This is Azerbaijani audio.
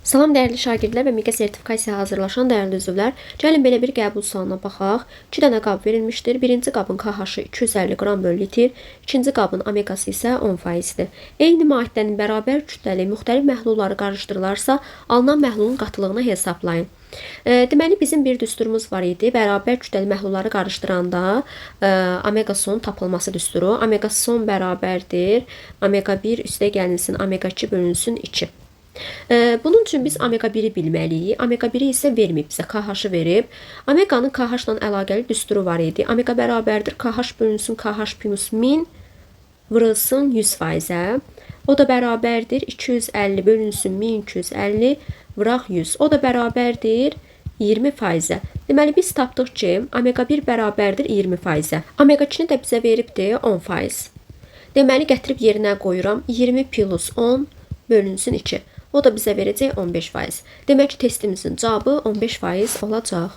Salam dəyərli şagirdlər və MİQA sertifikasiyaya hazırlaşan dəyərli üzvlər. Gəlin belə bir qəbul sualına baxaq. 2 dənə qab verilmişdir. Birinci qabın KH-ı 250 qram bölü litr, ikinci qabın omegası isə 10%-dir. Eyni maddənin bərabər kütləli müxtəlif məhlulları qarışdırılarsa, alınan məhlulun qatılığını hesablayın. Deməli bizim bir düsturumuz var idi. Bərabər kütləli məhlulları qarışdıranda omega son tapılması düsturu. Omega son bərabərdir. Omega 1 üstə gəlinsin omega 2 bölünsün 2. Bunun üçün biz omega 1-i bilməliyik. Omega 1-i isə verməyib bizə, KH-ı verib. Omeganın KH ilə əlaqəli düsturu var idi. Omega bərabərdir KH bölünsün KH plus 1000 vurulsun 100%-ə. O da bərabərdir 250 bölünsün 1250 vuraq 100. O da bərabərdir 20%-ə. Deməli biz tapdıq ki, omega 1 bərabərdir 20%-ə. Omega 2-ni də bizə veribdir 10%. Deməli gətirib yerinə qoyuram. 20 plus 10 bölünsün 2. O da bizə verəcək 15%. Demək ki, testimizin cavabı 15% olacaq.